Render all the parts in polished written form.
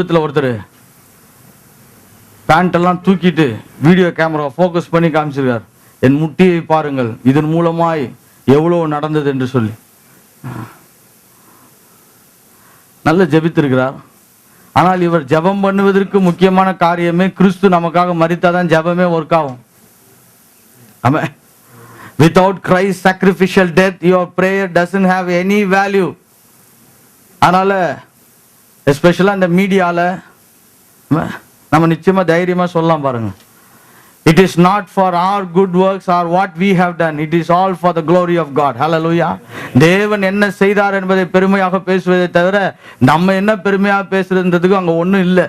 ஒருத்தர் பேண்ட் எல்லாம் தூக்கிட்டு வீடியோ கேமரா ஃபோக்கஸ் பண்ணி காமிச்சிருக்கார். என் முட்டியை பாருங்கள், இதன் மூலமாய் எவ்வளவு நடந்தது என்று சொல்லி நல்ல ஜெபித்திருக்கிறார். ஆனால் இவர் ஜெபம் பண்ணுவதற்கு முக்கியமான காரியமே கிறிஸ்து நமக்காக மரித்தாதான் ஜெபமே ஒர்க் ஆகும். ஆமென். Without Christ's sacrificial death, your prayer doesn't have any value. அதனால எஸ்பெஷலா இந்த மீடியால நம்ம நிச்சயமா தைரியமா சொல்லலாம் பாருங்க. It is not for our good works or what we have done. It is all for the glory of God. Hallelujah. தேவன் என்ன செய்தார் என்பதை பெருமையாக பேசுவதை தவிர நம்ம என்ன பெருமையாக பேசுறதுக்கு அங்க ஒண்ணும் இல்லை.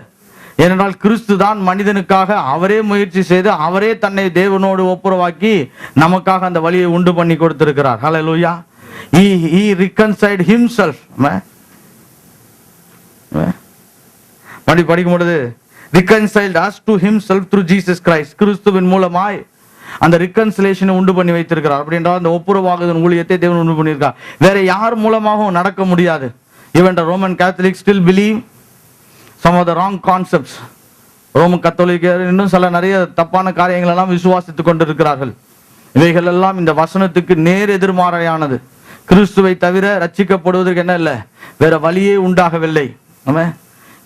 ஏனென்றால் கிறிஸ்து தான் மனிதனுக்காக அவரே முயற்சி செய்து அவரே தன்னை தேவனோடு ஒப்புரவாக்கி நமக்காக அந்த வழியை உண்டு பண்ணி கொடுத்திருக்கிறார். Hallelujah. He reconciled himself. படிக்கும் பொழுது reconciled us to himself through Jesus Christ. கிறிஸ்துவின் மூலமாய் அந்த reconciliation உண்டு பண்ணி வைத்திருக்கிறார். அப்படின்றால் அந்த ஒப்புரவாகுதல் ஊழியத்தை தேவன் உண்டு பண்ணியிருக்கார். வேற யார் மூலமாகவும் நடக்க முடியாது. Even the Roman Catholics still believe some of the wrong concepts. Roman கத்தோலிக்கர் இன்னும் சில நிறைய தப்பான காரியங்கள் எல்லாம் விசுவாசித்துக் கொண்டிருக்கிறார்கள். இவைகள் எல்லாம் இந்த வசனத்துக்கு நேர் எதிர்மாறையானது. கிறிஸ்துவை தவிர ரட்சிக்கப்படுவதற்கு என்ன இல்லை, வேற வழியே உண்டாகவில்லை. ஆமென்.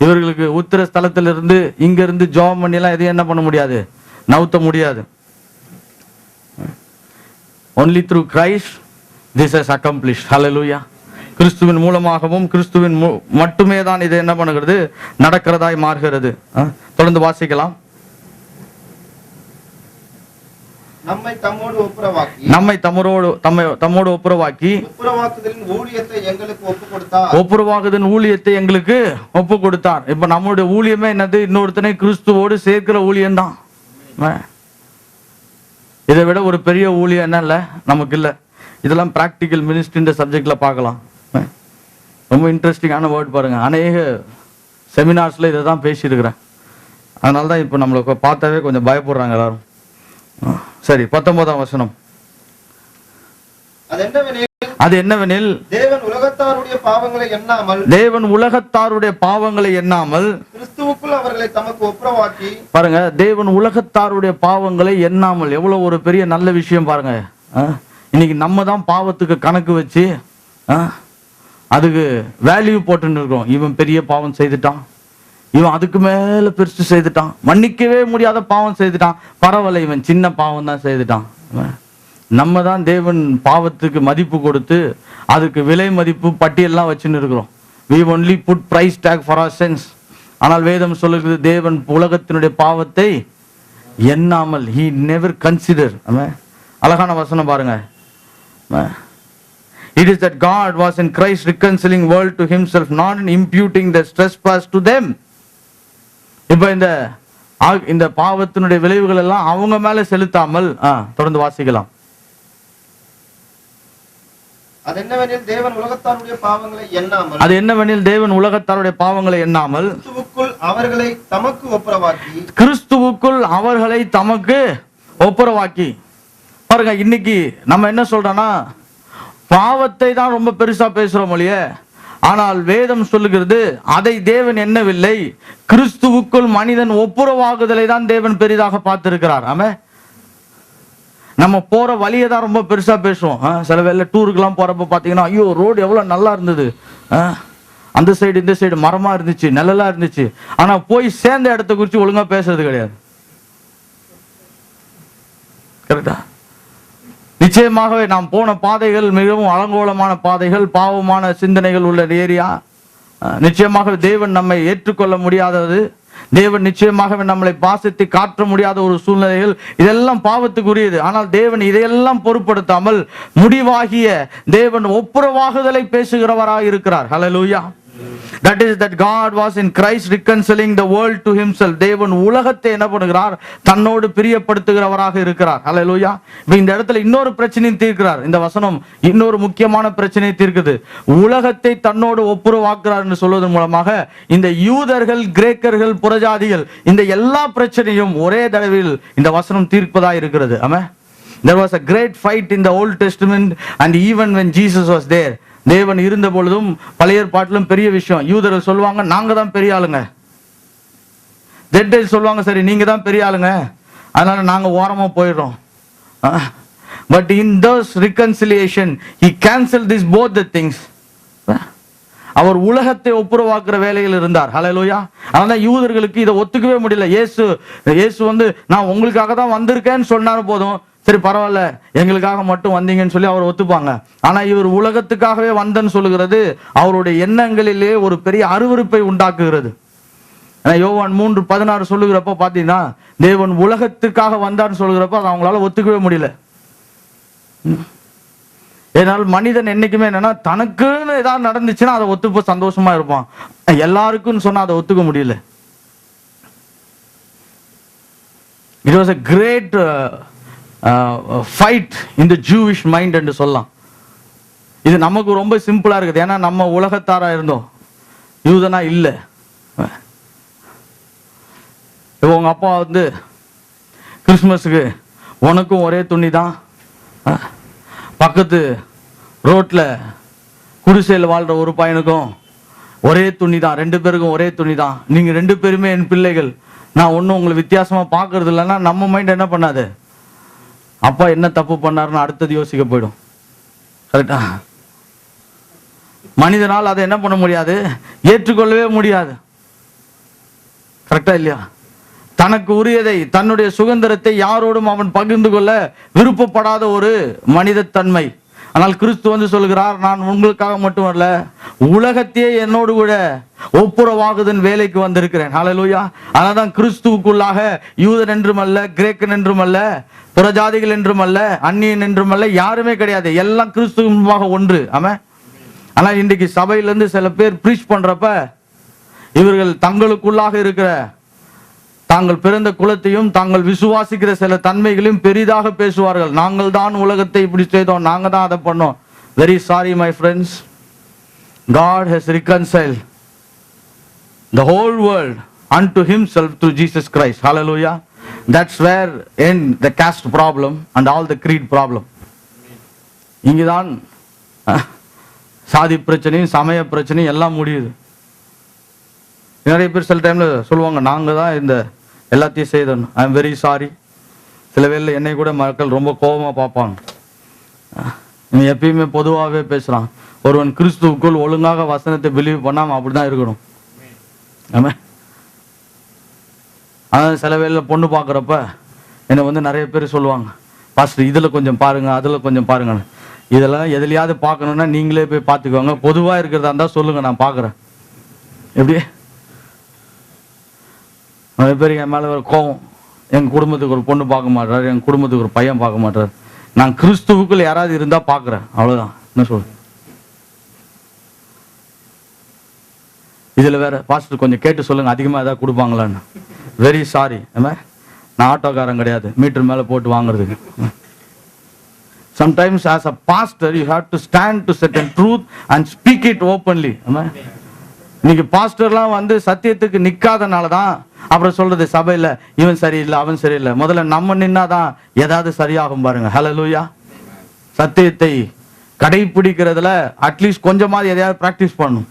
இவர்களுக்கு உத்திர ஸ்தலத்திலிருந்து இங்க இருந்து ஜெபம் பண்ணி எல்லாம் எதையும் என்ன பண்ண முடியாது, நவுத்த முடியாது. Only through Christ this is accomplished. Hallelujah. கிறிஸ்துவின் மூலமாகவும் கிறிஸ்துவின் மட்டுமே தான் இது என்ன பண்ணுகிறது, நடக்கிறதாய் மாறுகிறது. தொடர்ந்து வாசிக்கலாம். நம்மை தம்மோடு ஒப்புரவாக்கி ஒப்புரவாக்குதலின் ஊழியத்தை எங்களுக்கு ஒப்பு கொடுத்தார். இப்ப நம்மளுடைய ஊழியமே என்னது, இன்னொருத்தனை கிறிஸ்துவோடு சேர்க்கிற ஊழியம் தான். இதை விட ஒரு பெரிய ஊழியம் என்ன இல்ல நமக்கு இல்ல. இதெல்லாம் பிராக்டிக்கல் மினிஸ்ட்ரி சப்ஜெக்ட்ல பார்க்கலாம். ரொம்ப இன்ட்ரெஸ்டிங்கான வேர்ட் பாருங்க. அநேக செமினார்ஸ்ல இதை தான் பேசியிருக்கிறேன். அதனாலதான் இப்ப நம்மளுக்கு பார்த்தாவே கொஞ்சம் பயப்படுறாங்க எல்லாரும். சரி, 19ஆம் வசனம். அது என்னவெனில் தேவன் உலகத்தாருடைய பாவங்களை எண்ணாமல் கிறிஸ்துவுக்குள் அவர்களை தமக்கு ஒப்புரவாக்கி. பாருங்க, தேவன் உலகத்தாருடைய பாவங்களை எண்ணாமல், எவ்வளவு ஒரு பெரிய நல்ல விஷயம் பாருங்க. இன்னைக்கு நம்ம தான் பாவத்துக்கு கணக்கு வச்சு அதுக்கு வேல்யூ போட்டு இருக்கோம். இவன் பெரிய பாவம் செய்துட்டான், இவன் அதுக்கு மேல பெருசு செய்துட்டான், மன்னிக்கவே முடியாத பாவம் செய்துட்டான், பரவாயில்ல இவன் சின்ன பாவம் தான் செய்துட்டான். நம்ம தான் தேவன் பாவத்துக்கு மதிப்பு கொடுத்து அதுக்கு விலை மதிப்பு பட்டியெல்லாம் வச்சுன்னு இருக்கிறோம். we only put price tag for our sins. ஆனால் வேதம் சொல்லுகிறது தேவன் உலகத்தினுடைய பாவத்தை எண்ணாமல், he never consider. அழகான வசனம் பாருங்க. It is that God was in Christ reconciling world to himself, not in imputing the trespass to them. இப்ப இந்த பாவத்தினுடைய விளைவுகள் எல்லாம் அவங்க மேல செலுத்தாமல், தொடர்ந்து வாசிக்கலாம். அது என்னவெனில் தேவன் உலகத்தாருடைய பாவங்களை எண்ணாமல் கிறிஸ்துவுக்குள் அவர்களை தமக்கு ஒப்புரவாக்கி. பாருங்க, இன்னைக்கு நம்ம என்ன சொல்றோம்னா பாவத்தை தான் ரொம்ப பெருசா பேசுறோம் இல்லையே, ஆனால் வேதம் சொல்லுகிறது அதை தேவன் எண்ணவில்லை. கிறிஸ்துவுக்குள் மனிதன் ஒப்புரவாகுதலை தான் தேவன் பெரிதாக பார்த்திருக்கிறார். ஆமென். நம்ம போற வழியை தான் ரொம்ப பெருசா பேசுவோம். சில வேளை டூருக்குலாம் போறப்ப பாத்தீங்கன்னா, ஐயோ ரோடு எவ்வளவு நல்லா இருந்தது, அந்த சைடு இந்த சைடு மரமா இருந்துச்சு, நிழலா இருந்துச்சு. ஆனா போய் சேர்ந்த இடத்தை குறித்து ஒழுங்கா பேசுறது கிடையாது. கரெக்டா? நிச்சயமாகவே நாம் போன பாதைகள் மிகவும் அலங்கோலமான பாதைகள், பாவமான சிந்தனைகள் உள்ள ஏரியா. நிச்சயமாக தேவன் நம்மை ஏற்றுக்கொள்ள முடியாதது, தேவன் நிச்சயமாகவே நம்மளை பாசித்து காட்ட முடியாத ஒரு சூழ்நிலைகள், இதெல்லாம் பாவத்துக்குரியது. ஆனால் தேவன் இதையெல்லாம் பொருட்படுத்தாமல் முடிவாகிய தேவன் ஒப்புரவாகுதலை பேசுகிறவராக இருக்கிறார். ஹல்லேலூயா. That is that God was in Christ reconciling the world to himself. தேவன் உலகத்தை என்ன பண்ணுகிறார், தன்னோடு பிரியப்படுத்துகிறவராக இருக்கிறார். ஹல்லேலூயா. இந்த இடத்துல இன்னொரு பிரச்சனையை தீர்க்கிறார். இந்த வசனம் இன்னொரு முக்கியமான பிரச்சனையை தீர்க்குது. உலகத்தை தன்னோடு ஒப்புரவாக்குறார் என்று சொல்வதன் மூலமாக இந்த யூதர்கள், கிரேக்கர்கள், புறஜாதிகள், இந்த எல்லா பிரச்சனையும் ஒரே தடவையில் இந்த வசனம் தீர்ப்பதாக இருக்கிறது. ஆமென். There was a great fight in the Old Testament and even when Jesus was there. தேவன் இருந்த பொழுதும் பழைய ஏற்பாட்டிலும் பெரிய விஷயம். யூதர்கள் சொல்லுவாங்க, நாங்க தான் பெரிய ஆளுங்க, ஜென்டைல்ஸ் சொல்லுவாங்க, சரி நீங்க தான் பெரிய ஆளுங்க, அதனால நாங்க ஓரமா போயிடுறோம். But in those reconciliation he canceled this both the things. அவர் உலகத்தை ஒப்புரவாக்குற வேலையில் இருந்தார். ஹல்லேலூயா. அதனால யூதர்களுக்கு இதை ஒத்துக்கவே முடியல. இயேசு வந்து நான் உங்களுக்காக தான் வந்திருக்கேன்னு சொன்னாரு போதும், சரி பரவாயில்ல எங்களுக்காக மட்டும் வந்தீங்கன்னு சொல்லி அவர் ஒத்துப்பாங்க. ஆனா இவர் உலகத்துக்காகவே வந்தன்னு சொல்லுகிறது அவருடைய எண்ணங்களிலே ஒரு பெரிய அருவருப்பை உண்டாக்குகிறது. யோவான் 3:16 சொல்லுகிறப்ப பாத்தீங்கன்னா தேவன் உலகத்துக்காக வந்தான்னு சொல்லுகிறப்ப அதை அவங்களால ஒத்துக்கவே முடியல. ஏனால் மனிதன் என்னைக்குமே என்னன்னா தனக்குன்னு ஏதாவது நடந்துச்சுன்னா அதை ஒத்துப்ப சந்தோஷமா இருப்பான். எல்லாருக்கும் சொன்னா அதை ஒத்துக்க முடியல. It was a great fight in the Jewish mind என்று சொல்லலாம். இது நமக்கு ரொம்ப சிம்பிளா இருக்குது, ஏன்னா நம்ம உலகத்தாரா இருந்தோம், யூதனா இல்லை. இப்போ உங்க அப்பா வந்து கிறிஸ்துமஸுக்கு உனக்கும் ஒரே துணி தான், பக்கத்து ரோட்ல குடிசையில் வாழ்ற ஒரு பையனுக்கும் ஒரே துணி தான், 2 பேருக்கும் ஒரே துணி தான், நீங்க 2 பேருமே என் பிள்ளைகள், நான் ஒன்றும் உங்களை வித்தியாசமா பார்க்கறது இல்லைன்னா நம்ம மைண்ட் என்ன பண்ணாது, அப்பா என்ன தப்பு பண்ணாருன்னு அடுத்தது யோசிக்க போயிடும். கரெக்டா? மனிதனால் அதை என்ன பண்ண முடியாது, ஏற்றுக்கொள்ளவே முடியாது. கரெக்டா இல்லையா? தனக்கு உரியதை, தன்னுடைய சுதந்திரத்தை யாரோடும் அவன் பகிர்ந்து கொள்ள விருப்பப்படாத ஒரு மனித தன்மை. ஆனால் கிறிஸ்து வந்து சொல்கிறார், நான் உங்களுக்காக மட்டும் அல்ல, உலகத்தையே என்னோடு கூட ஒப்புரவாகுதன் வேலைக்கு வந்திருக்கிறேன். ஹல்லேலூயா. அதனால்தான் கிறிஸ்துவுக்குள்ளாக யூதன் என்றும் அல்ல, கிரேக்கன் என்றும் அல்ல, புறஜாதிகள் என்றும் அல்ல, அந்நியன் என்றும் அல்ல, யாருமே கிடையாது, எல்லாம் கிறிஸ்துவுக்கு முன்பாக ஒன்று. ஆமா. ஆனால் இன்றைக்கு சபையிலிருந்து சில பேர் ப்ரீச் பண்றப்ப இவர்கள் தங்களுக்குள்ளாக இருக்கிற தாங்கள் பிறந்த குலத்தையும் தாங்கள் விசுவாசிக்கிற சில தன்மைகளையும் பெரிதாக பேசுவார்கள். நாங்கள் தான் உலகத்தை இப்படி செய்தோம், நாங்க தான் அதை பண்ணோம். Very sorry my friends, God has reconciled the whole world unto himself through Jesus Christ. Hallelujah. That's where end the caste problem and all the creed problem. இங்குதான் சாதி பிரச்சனையும் சமய பிரச்சனையும் எல்லாம் முடியுது. நிறைய பேர் சில டைம்ல சொல்லுவாங்க, நாங்க தான் இந்த எல்லாத்தையும் செய்தோம். I am very sorry. சில வேளையில் என்னை கூட மக்கள் ரொம்ப கோபமா பார்ப்பாங்க. நீ எப்பயுமே பொதுவாகவே பேசுறான். ஒருவன் கிறிஸ்துவுக்குள் ஒழுங்காக வசனத்தை பிலீவ் பண்ணாம அப்படிதான் இருக்கணும். ஆமா. அதான் சில வேளையில் பொண்ணு பார்க்குறப்ப என்னை வந்து நிறைய பேர் சொல்லுவாங்க, பாஸ்டர் இதுல கொஞ்சம் பாருங்க, அதுல கொஞ்சம் பாருங்க. இதெல்லாம் எதுலையாவது பார்க்கணும்னா நீங்களே போய் பார்த்துக்கோங்க, பொதுவாக இருக்கிறதா இருந்தால் சொல்லுங்க, நான் பார்க்குறேன். எப்படி நிறைய பேர் என் மேலே ஒரு கோவம், எங்கள் குடும்பத்துக்கு ஒரு பொண்ணு பார்க்க மாட்டார், எங்கள் குடும்பத்துக்கு ஒரு பையன் பார்க்க மாட்டார், நான் கிறிஸ்துவுக்குள் யாராவது இருந்தால் பார்க்குறேன், அவ்வளோதான். என்ன சொல்றேன்? இதில் வேற பாஸ்டர் கொஞ்சம் கேட்டு சொல்லுங்க, அதிகமாக ஏதாவது கொடுப்பாங்களான்னு. வெரி சாரி, நான் ஆட்டோக்காரன் கிடையாது, மீட்டர் மேலே போட்டு வாங்குறதுக்கு. Sometimes as a pastor you have to stand to certain truth and speak it openly. இன்னைக்கு பாஸ்டர்லாம் வந்து சத்தியத்துக்கு நிக்காதனால தான் அப்புறம் சொல்றது சபையில இவன் சரியில்லை அவன் சரியில்லை. முதல்ல நம்ம நின்னாதான் ஏதாவது சரியாகும் பாருங்க. ஹல்லேலூயா. சத்தியத்தை கடைபிடிக்கிறதுல அட்லீஸ்ட் கொஞ்சமாவது எதையாவது பிராக்டிஸ் பண்ணும்.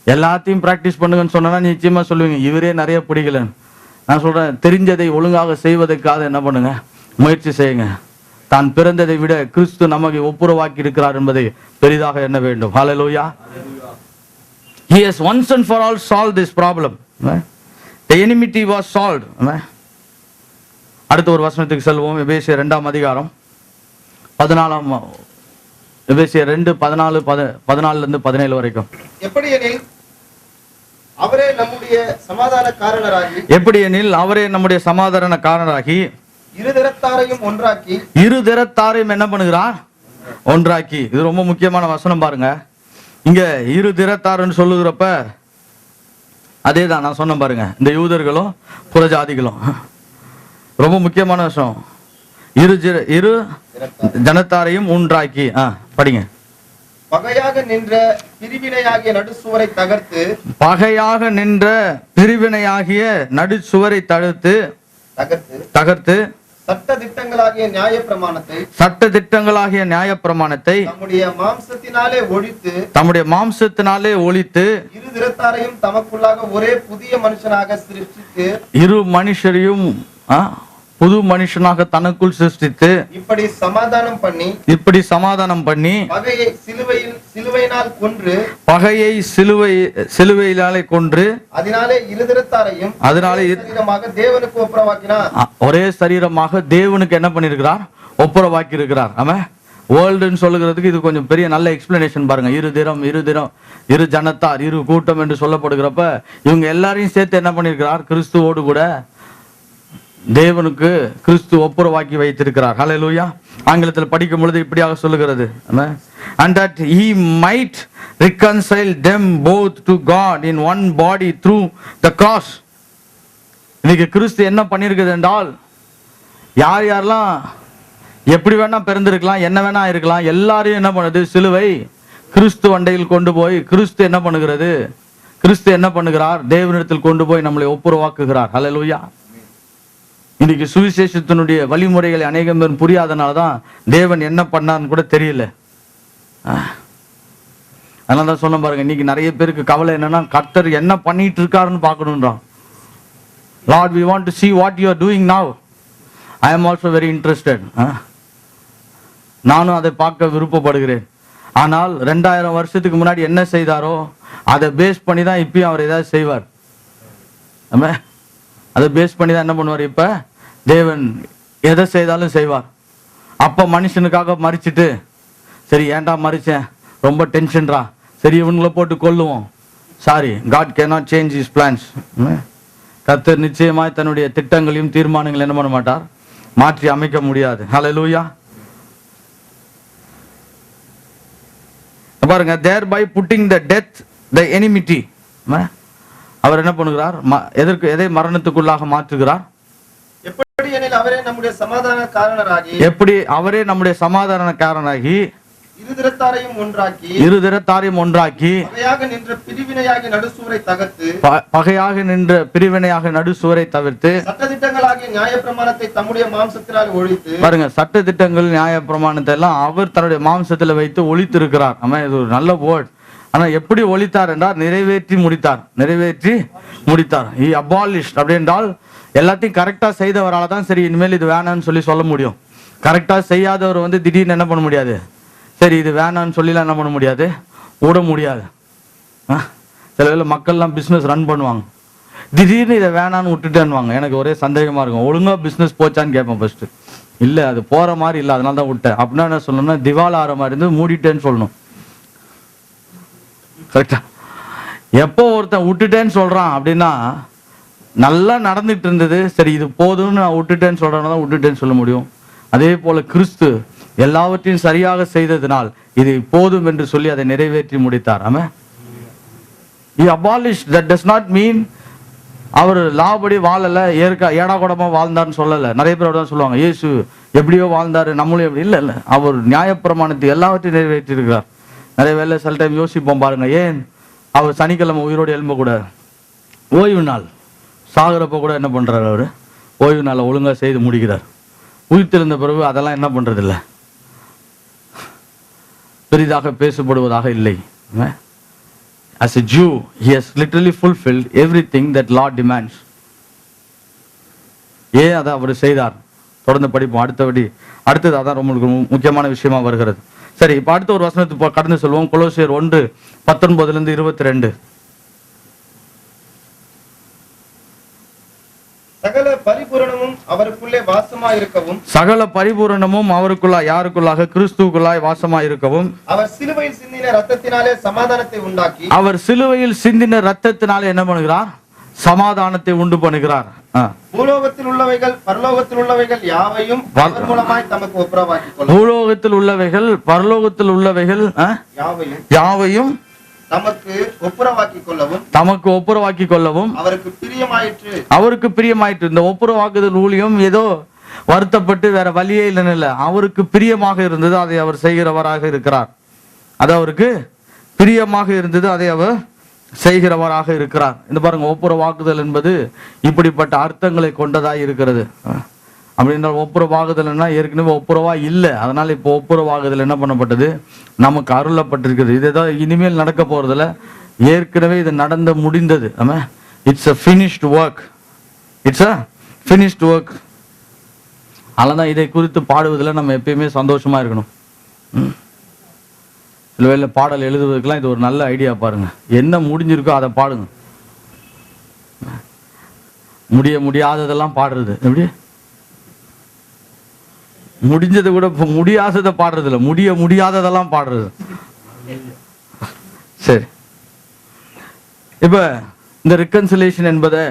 எல்லாத்தையும் பிராக்டிஸ் பண்ணுங்கன்னு சொன்னா நிச்சயமா சொல்லுவீங்க இவரே நிறைய பிடிக்கலன்னு. நான் சொல்றேன், தெரிஞ்சதை ஒழுங்காக செய்வதற்காக என்ன பண்ணுங்க, முயற்சி செய்யுங்க. தான் பிறந்ததை விட கிறிஸ்து நமக்கு ஒப்புரவாக்கி இருக்கிறார் என்பதை பெரிதாக எண்ண வேண்டும். ஹல்லேலூயா. He has once and for all solved this problem. The enmity was solved. அடுத்த ஒரு வசனத்துக்கு செல்வோம். எபேசியர் 2ஆம் அதிகாரம் 14ஆம் எபேசியர் 2:14 இருந்து 17 வரைக்கும். எப்படியெனில் அவரே நம்முடைய சமாதானக்காரராகி இரு திறத்தாரையும் என்ன பண்ணுகிறார், ஒன்றாக்கி. இது ரொம்ப முக்கியமான வசனம் பாருங்க. இங்க இரு திறத்தாருன்னு சொல்லுகிறப்ப அதேதான் நான் சொன்ன பாருங்க, இந்த யூதர்களும் புறஜாதிகளும். ரொம்ப முக்கியமான விஷயம். இரு ஜனத்தாரையும் ஒன்றாக்கி. படிங்க. பகையாக நின்ற பிரிவினையாகிய நடுச்சுவரை தகர்த்து சட்ட திட்டங்களாகிய நியாய பிரமாணத்தை சட்ட திட்டங்களாகிய நியாயப்பிரமாணத்தை தம்முடைய மாம்சத்தினாலே ஒழித்து தம்முடைய மாம்சத்தினாலே ஒழித்து இரு திறத்தாரையும் தமக்குள்ளாக ஒரே புதிய மனுஷனாக சிருஷ்டித்து இரு மனுஷரையும் புது மனுஷனாக தனக்குள் சிருஷ்டித்து இப்படி சமாதானம் பண்ணி பகையை சிலுவையினால் கொன்று பகையை சிலுவையினாலே கொன்று அதனாலே இரு திறத்தாரையும் சரீரமாக தேவனுக்கு ஒப்புரவாக்கினார். ஒரே சரீரமாக தேவனுக்கு என்ன பண்ணிருக்கிறார்? ஒப்புரவாக்கி இருக்கிறார். ஆமா, வேர்ல்டுன்னு சொல்லுகிறதுக்கு இது கொஞ்சம் பெரிய நல்ல எக்ஸ்பிளனேஷன் பாருங்க. இரு ஜனத்தார், இரு கூட்டம் என்று சொல்லப்படுகிறப்ப இவங்க எல்லாரையும் சேர்த்து என்ன பண்ணிருக்கிறார்? கிறிஸ்துவோடு கூட தேவனுக்கு கிறிஸ்து ஒப்புரவாக்கி வைத்திருக்கிறார். ஹல்லேலூயா. ஆங்கிலத்தில் படிக்கும் பொழுது இப்படியாக சொல்லுகிறது, and that he might reconcile them both to God in one body through the cross. இன்னைக்கு கிறிஸ்து என்ன பண்ணிருக்குது என்றால், யார் யாரெல்லாம் எப்படி வேணா பிறந்திருக்கலாம், என்ன வேணா இருக்கலாம், எல்லாரையும் என்ன பண்ணுது? சிலுவை கிறிஸ்து வண்டையில் கொண்டு போய் கிறிஸ்து என்ன பண்ணுகிறது? கிறிஸ்து என்ன பண்ணுகிறார்? தேவனிடத்தில் கொண்டு போய் நம்மளை ஒப்புரவாக்குகிறார். ஹல்லேலூயா. இன்னைக்கு சுவிசேஷத்தினுடைய வழிமுறைகளை அநேகம் பேர் புரியாதனாலதான் தேவன் என்ன பண்ணான்னு கூட தெரியல. அதனாலதான் சொன்ன பாருங்க, இன்னைக்கு நிறைய பேருக்கு கவலை என்னன்னா, கர்த்தர் என்ன பண்ணிட்டு இருக்காருன்னு பார்க்கணும்ன்றான். Lord, we want to see what you are doing now. I am also very interested. நானும் அதை பார்க்க விருப்பப்படுகிறேன். ஆனால் 2000 வருஷத்துக்கு முன்னாடி என்ன செய்தாரோ அதை பேஸ் பண்ணி தான் இப்பயும் அவர் ஏதாவது செய்வார். அதை பேஸ் பண்ணி தான் என்ன பண்ணுவார்? இப்ப தேவன் எதை செய்தாலும் செய்வார். அப்ப மனுஷனுக்காக மறிச்சிட்டு, சரி ஏன்டா மறிச்சேன், ரொம்ப டென்ஷன்ரா, சரி இவங்களை போட்டு கொல்லுவோம். Sorry, God cannot change his plans. கர்த்தர் நிச்சயமாய் தன்னுடைய திட்டங்களையும் தீர்மானங்களையும் என்ன பண்ண மாட்டார்? மாற்றி அமைக்க முடியாது. ஹல்லேலூயா. பாருங்க, thereby putting the death the enmity. அவர் என்ன பண்ணுகிறார்? எதை மரணத்துக்குள்ளாக மாற்றுகிறார்? அவரே நம்முடைய சமாதான காரணராகி இரு திறத்தாரையும் ஒன்றாக்கி பகையாக நின்ற பிரிவினையாக நடுசுவரை தவிர்த்து சட்டதிட்டங்களாகிய நியாயப்பிரமாணத்தை தம்முடைய மாம்சத்தினால் ஒழித்து. பாருங்க, சட்டதிட்டங்கள் நியாயப்பிரமாணத்தை எல்லாம் அவர் தன்னுடைய மாம்சத்தில் வைத்து ஒழித்து இருக்கிறார். ஆமா, இது ஒரு நல்ல வேர்ட். ஆனா எப்படி ஒழித்தார் என்றால் நிறைவேற்றி முடித்தார். he abolished அப்படி என்றால் எல்லாத்தையும் கரெக்டா செய்தவரால தான் சரி இனிமேல் இது வேணான்னு சொல்ல முடியும். கரெக்டா செய்யாதவர் திடீர்னு என்ன பண்ண முடியாது? சரி இது வேணான்னு சொல்லிலாம் என்ன பண்ண முடியாது? விட முடியாது. சில வேளை மக்கள்லாம் பிஸ்னஸ் ரன் பண்ணுவாங்க, திடீர்னு இதை வேணான்னு விட்டுட்டேன்னுவாங்க. எனக்கு ஒரே சந்தேகமா இருக்கும், ஒழுங்கா பிஸ்னஸ் போச்சான்னு கேட்பேன் ஃபர்ஸ்ட். இல்ல அது போற மாதிரி இல்லை, அதனால தான் விட்டேன். அப்படின்னா என்ன சொல்லணும்னா, திவால் ஆற மாதிரி இருந்து மூடிட்டேன்னு சொல்லணும். கரெக்டா? எப்போ ஒருத்தன் விட்டுட்டேன்னு சொல்றான் அப்படின்னா நல்லா நடந்துட்டு இருந்தது, சரி இது போதும்னு நான் விட்டுட்டேன்னு சொல்றேன்னா விட்டுட்டேன்னு சொல்ல முடியும். அதே போல கிறிஸ்து எல்லாவற்றையும் சரியாக செய்ததினால் இது போதும் என்று சொல்லி அதை நிறைவேற்றி முடித்தார். ஆமா, he abolished. that does not mean அவர் லாபடி வாழல, ஏடா கூடமா வாழ்ந்தார்னு சொல்லல. நிறைய பேர் தான் சொல்லுவாங்க, இயேசு எப்படியோ வாழ்ந்தாரு நம்மளும் எப்படி. இல்ல, அவர் நியாயப்பிரமாணத்தை எல்லாவற்றையும் நிறைவேற்றி இருக்கிறார். நிறைய வேலை சில டைம் யோசிப்போம் பாருங்க, ஏன் அவர் சனிக்கிழமை உயிரோடு எழும்ப கூட, ஓய்வு நாள் சாகிறப்ப கூட என்ன பண்றாரு? அவரு ஓய்வு நாளை ஒழுங்கா செய்து முடிக்கிறார். உயிர்த்தெழுந்த பிறகு அதெல்லாம் என்ன பண்றது இல்லை, பெரிதாக பேசப்படுவதாக இல்லை. As a Jew, he has literally fulfilled everything that law demands. ஏன் அதை அவர் செய்தார்? தொடர்ந்து படிப்போம். அடுத்தது அதான் ரொம்ப முக்கியமான விஷயமா வருகிறது. சரி, இப்ப அடுத்த ஒரு வசனத்தை கடந்து சொல்லுவோம். கொலோசியர் 1:19-22. சகல பரிபூரணமும் அவருக்குள்ளே வாசமாயிருக்கவும், சகல பரிபூரணமும் அவருக்குள்ளாய், யாருக்குள்ளாக? கிறிஸ்துவுக்குள்ளாய் வாசமாயிருக்கவும், அவர் சிலுவையில் சிந்தின இரத்தத்தினாலே சமாதானத்தை உண்டாக்கி, அவர் சிலுவையில் சிந்தின இரத்தத்தினாலே என்ன பண்ணுகிறார்? சமாதானத்தை உண்டு பண்ணுகிறார். பூலோகத்தில் உள்ளவைகள் பரலோகத்தில் உள்ளவைகள் யாவையும் அவர் மூலமாய் தமக்கு ஒப்புரவாக்கி கொள்ளும். பூலோகத்தில் உள்ளவைகள் பரலோகத்தில் உள்ளவைகள் யாவையும் தமக்கு ஒப்புரவாக்கி கொள்ளவும் அவருக்கு பிரியமாயிற்று. இந்த ஒப்புரவாக்குதல் ஊழியம் ஏதோ வருத்தப்பட்டு வேற வழியே இல்லைன்னு, அவருக்கு பிரியமாக இருந்தது, அதை அவர் செய்கிறவராக இருக்கிறார். அது அவருக்கு பிரியமாக இருந்தது, அதை அவர் செய்கிறவராக இருக்கிறார். இந்த பாருங்க, ஒப்புரவாக்குதல் என்பது இப்படிப்பட்ட அர்த்தங்களை கொண்டதாய் இருக்கிறது. அப்படின்றால் ஒப்புரவாகுதல்னா ஏற்கனவே ஒப்புரவா இல்லை, அதனால இப்போ ஒப்புரவாகுதல் என்ன பண்ணப்பட்டது, நமக்கு அருளப்பட்டிருக்குது. இதுதான் இனிமேல் நடக்க போறதில்ல, ஏற்கனவே இது நடந்து முடிந்தது. ஆமாம், it's a finished work, it's a finished work. அதனால தான் இதை குறித்து பாடுவதில் நம்ம எப்பயுமே சந்தோஷமா இருக்கணும். சில வேளை பாடல் எழுதுவதற்கெல்லாம் இது ஒரு நல்ல ஐடியா பாருங்க. என்ன முடிஞ்சிருக்கோ அதை பாடுங்க. முடியாததெல்லாம் பாடுறது எப்படி, முடிஞ்சதை கூட முடியாததை பாடுறது இல்லை, முடியாததெல்லாம் பாடுறது. சரி, இப்ப இந்த ரிகன்சிலேஷன் என்பதை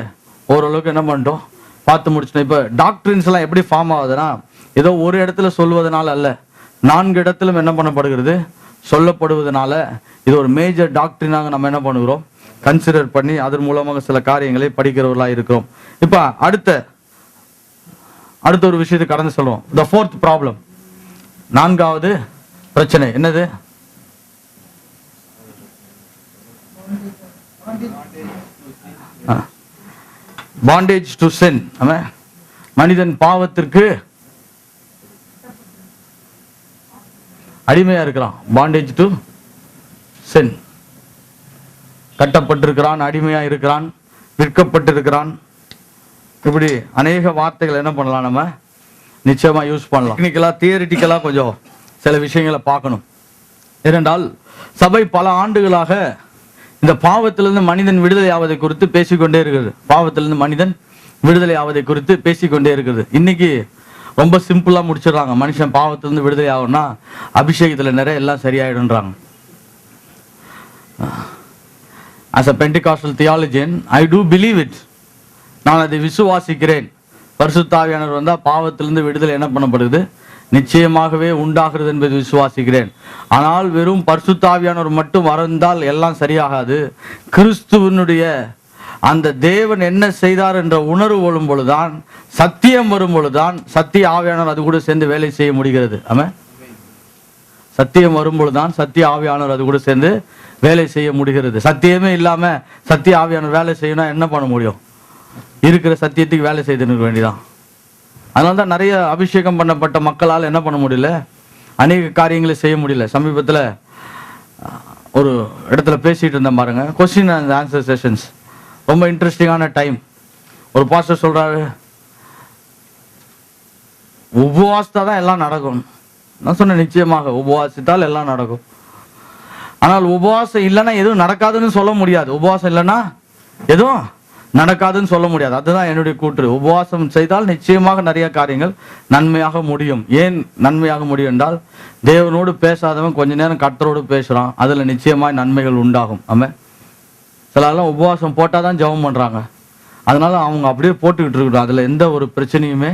ஓரளவுக்கு என்ன பண்ணிட்டோம், பார்த்து முடிச்சிட்டோம். இப்ப டாக்டரின்ஸ் எல்லாம் எப்படி ஃபார்ம் ஆகுதுன்னா, ஏதோ ஒரு இடத்துல சொல்வதனால அல்ல, 4 இடத்திலும் என்ன பண்ணப்படுகிறது, சொல்லப்படுவதனால இது ஒரு மேஜர் டாக்டரினாக நம்ம என்ன பண்ணுகிறோம், கன்சிடர் பண்ணி அதன் மூலமாக சில காரியங்களை படிக்கிறவர்களாக இருக்கிறோம். இப்ப அடுத்த ஒரு விஷயத்தை கடந்து சொல்லுவோம். த 4th ப்ராப்ளம், 4வது பிரச்சனை என்னது, பாண்டேஜ் டு சின். மனிதன் பாவத்திற்கு அடிமையா இருக்கிறான். பாண்டேஜ் டு சின், கட்டப்பட்டிருக்கிறான், அடிமையா இருக்கிறான், விற்கப்பட்டிருக்கிறான். இப்படி அநேக வார்த்தைகள் என்ன பண்ணலாம், நம்ம நிச்சயமா யூஸ் பண்ணலாம். டெக்னிக்கலா தியரிட்டிக்கலா கொஞ்சம் சில விஷயங்களை பார்க்கணும். ஏனென்றால் சபை பல ஆண்டுகளாக இந்த பாவத்திலிருந்து மனிதன் விடுதலை ஆவதை குறித்து பேசிக்கொண்டே இருக்கிறது. பாவத்திலிருந்து மனிதன் விடுதலை ஆவதை குறித்து பேசிக்கொண்டே இருக்கிறது. இன்னைக்கு ரொம்ப சிம்பிளா முடிச்சிடறாங்க. மனுஷன் பாவத்திலிருந்து விடுதலை ஆகும்னா அபிஷேகத்துல நிறைய எல்லாம் சரியாயிடுன்றாங்க. As a Pentecostal theologian, I do believe it. நான் அதை விசுவாசிக்கிறேன். பரிசுத்த ஆவியானவர் வந்தா பாவத்திலிருந்து விடுதலை என்ன பண்ணப்படுது, நிச்சயமாகவே உண்டாகிறது என்பதை விசுவாசிக்கிறேன். ஆனால் வெறும் பரிசுத்த ஆவியானவர் மட்டும் வந்தால் எல்லாம் சரியாகாது. கிறிஸ்துவனுடைய அந்த தேவன் என்ன செய்தார் என்ற உணர்வு வரும் பொழுதுதான், சத்தியம் வரும் பொழுதுதான் சத்திய ஆவியானவர் அது கூட சேர்ந்து வேலை செய்ய முடிகிறது. ஆமாம், சத்தியம் வரும் பொழுதுதான் சத்திய ஆவியானவர் அது கூட சேர்ந்து வேலை செய்ய முடிகிறது. சத்தியமே இல்லாம சத்திய ஆவியானவர் வேலை செய்யணும் என்ன பண்ண முடியும், இருக்கிற சத்தியத்துக்கு வேலை செய்து வேண்டியதான். அதனால தான் நிறைய அபிஷேகம் பண்ணப்பட்ட மக்களால் என்ன பண்ண முடியல, அநேக காரியங்களை செய்ய முடியல. சமீபத்தில் ஒரு இடத்துல பேசிட்டு இருந்தேன் பாருங்க, கொஸ்டின் அண்ட் ஆன்சர் செஷன்ஸ், ரொம்ப இன்ட்ரெஸ்டிங்கான டைம். ஒரு பாஸ்டர் சொல்றாரு, உபவாசித்தா தான் எல்லாம் நடக்கும். நான் சொன்னேன், நிச்சயமாக உபவாசித்தால் எல்லாம் நடக்கும். ஆனால் உபவாசம் இல்லைன்னா எதுவும் நடக்காதுன்னு சொல்ல முடியாது. உபவாசம் இல்லைன்னா எதுவும் நடக்காதுன்னு சொல்ல முடியாது. அதுதான் என்னுடைய கூற்று. உபவாசம் செய்தால் நிச்சயமாக நிறைய காரியங்கள் நன்மையாக முடியும். ஏன் நன்மையாக முடியும் என்றால், தேவனோடு பேசாதவன் கொஞ்ச நேரம் கர்த்தரோடு பேசுறான், அதுல நிச்சயமாய் நன்மைகள் உண்டாகும். ஆமாம், சிலர்லாம் உபவாசம் போட்டால் தான் ஜெபம் பண்ணுறாங்க, அதனால அவங்க அப்படியே போட்டுக்கிட்டு இருக்கட்டும், அதில் எந்த ஒரு பிரச்சனையுமே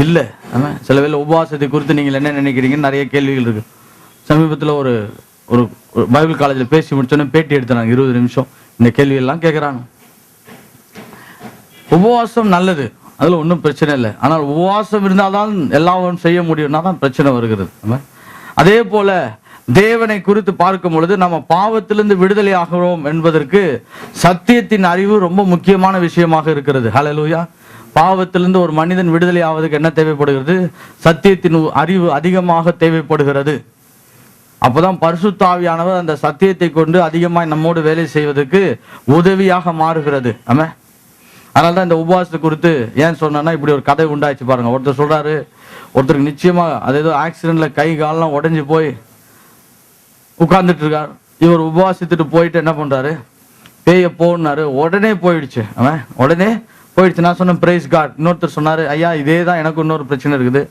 இல்லை. ஆமாம், சில வேளை உபவாசத்தை குறித்து நீங்கள் என்ன நினைக்கிறீங்கன்னு நிறைய கேள்விகள் இருக்கு. சமீபத்தில் ஒரு ஒரு பைபிள் காலேஜில் பேசி முடிச்சோன்னே பேட்டி எடுத்தாங்க, 20 நிமிஷம் இந்த கேள்வியெல்லாம் கேட்குறாங்க. உபவாசம் நல்லது, அதில் ஒன்றும் பிரச்சனை இல்லை. ஆனால் உபவாசம் இருந்தால்தான் எல்லாரும் செய்ய முடியும்னா தான் பிரச்சனை வருகிறது. அதே போல தேவனை குறித்து பார்க்கும் பொழுது நம்ம பாவத்திலிருந்து விடுதலை ஆகிறோம் என்பதற்கு சத்தியத்தின் அறிவு ரொம்ப முக்கியமான விஷயமாக இருக்கிறது. ஹல்லேலூயா. பாவத்திலிருந்து ஒரு மனிதன் விடுதலை ஆவதற்கு என்ன தேவைப்படுகிறது, சத்தியத்தின் அறிவு அதிகமாக தேவைப்படுகிறது. அப்போதான் பரிசுத்த ஆவியானவர் அந்த சத்தியத்தை கொண்டு அதிகமாக நம்மோடு வேலை செய்வதற்கு உதவியாக மாறுகிறது. ஆமாம், அதனால தான் இந்த உபவாசத்தை குறித்து ஏன் சொன்னா, இப்படி ஒரு கதை உண்டாச்சு பாருங்க. ஒருத்தர் சொல்றாரு, ஒருத்தருக்கு நிச்சயமா அது ஏதோ ஆக்சிடென்ட்ல கை காலெல்லாம் உடஞ்சி போய் உட்கார்ந்துட்டு இருக்கார். இவர் உபவாசித்துட்டு போயிட்டு என்ன பண்றாரு, பேய போனாரு, உடனே போயிடுச்சு. அவன் உடனே போயிடுச்சு. நான் சொன்னேன் பிரைஸ் காட். இன்னொருத்தர் சொன்னாரு, ஐயா இதே தான் எனக்கு இன்னொரு பிரச்சனை இருக்குது.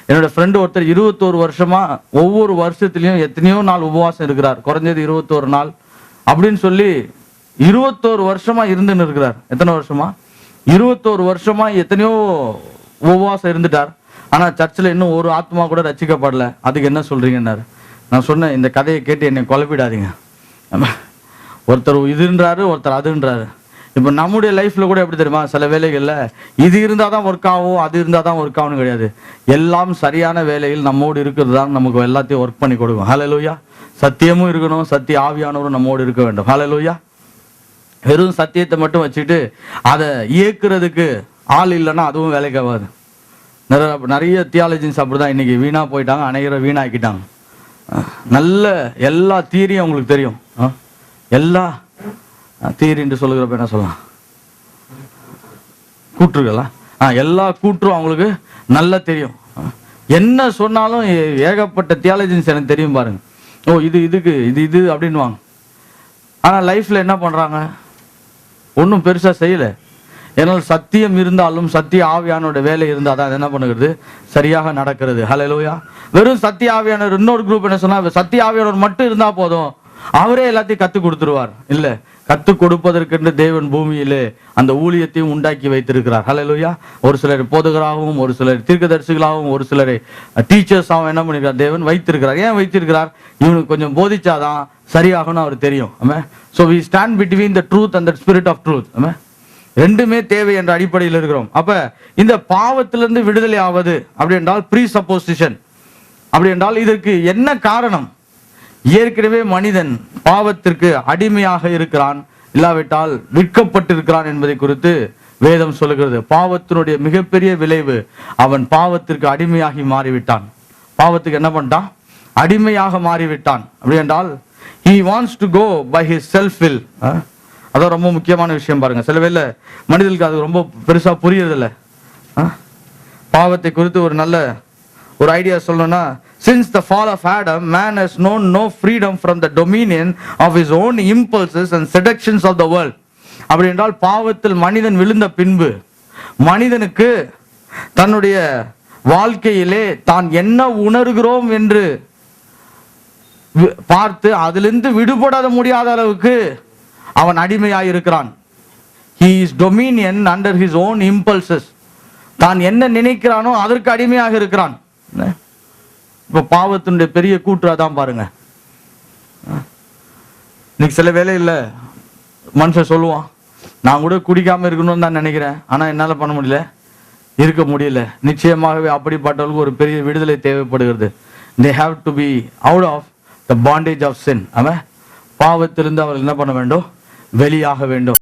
என்னோட ஃப்ரெண்டு ஒருத்தர் 21 வருஷமா ஒவ்வொரு வருஷத்துலயும் எத்தனையோ நாள் உபவாசம் இருக்கிறார், குறைஞ்சது 21 நாள் அப்படின்னு சொல்லி 21 வருஷமா இருந்துன்னு இருக்கிறார். எத்தனை வருஷமா? 21 வருஷமா எத்தனையோ உபவாசம் இருந்துட்டார். ஆனா சர்ச்சில் இன்னும் ஒரு ஆத்மா கூட ரசிக்கப்படல. அதுக்கு என்ன சொல்றீங்கன்னாரு. நான் சொன்னேன், இந்த கதையை கேட்டு என்னை குழப்பிடாதீங்க. ஒருத்தர் இதுன்றாரு, ஒருத்தர் அதுன்றாரு. இப்போ நம்முடைய லைஃப்ல கூட எப்படி தெரியுமா, சில வேலைகள்ல இது இருந்தால் தான் ஒர்க் ஆகும், அது இருந்தால் தான் ஒர்க் ஆகும்னு கிடையாது. எல்லாம் சரியான வேலையில் நம்மோடு இருக்கிறது தான் நமக்கு எல்லாத்தையும் ஒர்க் பண்ணி கொடுக்கும். ஹல்லேலூயா. சத்தியமும் இருக்கணும், சத்திய ஆவியானவரும் நம்மோடு இருக்க வேண்டும். ஹல்லேலூயா. வெறும் சத்தியத்தை மட்டும் வச்சுட்டு அதை இயக்குறதுக்கு ஆள் இல்லைன்னா அதுவும் வேலைக்கு ஆகாது. நிறைய தியாலஜின்ஸ் அப்படிதான் இன்னைக்கு வீணா போயிட்டாங்க, அநேகரை வீணாக்கிட்டாங்க. நல்ல எல்லா தியரியும் அவங்களுக்கு தெரியும். எல்லா தியரின்னு சொல்லுகிறப்ப என்ன சொல்லலாம், கூற்றுகளா, எல்லா கூற்றும் அவங்களுக்கு நல்லா தெரியும். என்ன சொன்னாலும் ஏகப்பட்ட தியாலஜின்ஸ் எனக்கு தெரியும் பாருங்க. ஓ இது இதுக்கு இது அப்படின்வாங்க. ஆனால் லைஃப்ல என்ன பண்றாங்க, ஒன்றும் பெருசா செய்யல. ஏன்னால் சத்தியம் இருந்தாலும் சத்திய ஆவியானோட வேலை இருந்தால் தான் என்ன பண்ணுகிறது, சரியாக நடக்கிறது. ஹல்லேலூயா. வெறும் சத்திய ஆவியானவர், இன்னொரு குரூப் என்ன சொன்னா, சத்திய ஆவியானவர் மட்டும் இருந்தா போதும், அவரே எல்லாத்தையும் கத்து கொடுத்துருவார். இல்ல, கத்து கொடுப்பதற்கென்று தேவன் பூமியிலே அந்த ஊழியத்தையும் உண்டாக்கி வைத்திருக்கிறார். ஹல்லேலூயா. ஒரு சிலர் போதகராகவும், ஒரு சிலர் தீர்க்கதரிசிகளாகவும், ஒரு சிலரை டீச்சர்ஸாகவும் என்ன பண்ணிருக்கார், தேவன் வைத்திருக்கிறார். ஏன் வைத்திருக்கிறார், இவனுக்கு கொஞ்சம் போதிச்சாதான் சரியாகணும் அவர் தெரியும். So we stand between the truth and the spirit of truth. ரெண்டுமே தேவை என்ற அடிப்படையில் இருக்கிறோம். அப்ப இந்த பாவத்திலிருந்து விடுதலை ஆவது அப்படி என்றால் ப்ரீ சப்போசிஷன். அப்படி என்றால் இதற்கு என்ன காரணம், ஏற்கனவே மனிதன் பாவத்திற்கு அடிமையாக இருக்கிறான், இல்லாவிட்டால் விற்கப்பட்டிருக்கிறான் என்பதை குறித்து வேதம் சொல்லுகிறது. பாவத்தினுடைய மிகப்பெரிய விளைவு, அவன் பாவத்திற்கு அடிமையாகி மாறிவிட்டான். பாவத்துக்கு என்ன பண்ணிட்டான், அடிமையாக மாறிவிட்டான். அப்படி என்றால் he wants to go by his self will. அதான் ரொம்ப முக்கியமான விஷயம் பாருங்க. சில வேளை மனிதர்களுக்கு அது ரொம்ப பெருசா புரியறதில்ல. பாவத்தை குறித்து ஒரு நல்ல ஒரு ஐடியா சொல்லணும்னா, since the fall of Adam, man has known no freedom from the dominion of his own impulses and seductions of the world. அப்படி என்றால் பாவத்தில் மனிதன் விழுந்த பின்பு மனிதனுக்கு தன்னுடைய வாழ்க்கையிலே தான் என்ன உணர்கிறோம் என்று பார்த்து அதிலிருந்து விடுபட முடியாத அளவுக்கு அவன் அடிமையாக இருக்கிறான். he is dominion under his own impulses. தான் என்ன நினைக்கிறானோ அதற்கு அடிமையாக இருக்கிறான். இப்ப பாவத்தினுடைய பெரிய கூற்றாதான் பாருங்க. இன்னைக்கு சில வேலை இல்லை, மனுஷன் சொல்லுவான், நான் கூட குடிக்காம இருக்கணும்னு தான் நினைக்கிறேன், ஆனா என்னால பண்ண முடியல, இருக்க முடியல. நிச்சயமாகவே அப்படிப்பட்டவர்களுக்கு ஒரு பெரிய விடுதலை தேவைப்படுகிறது. they have to be out of the bondage of sin. பாவத்திலிருந்து அவர்கள் என்ன பண்ண வேண்டும், வெளியாக வேண்டும்.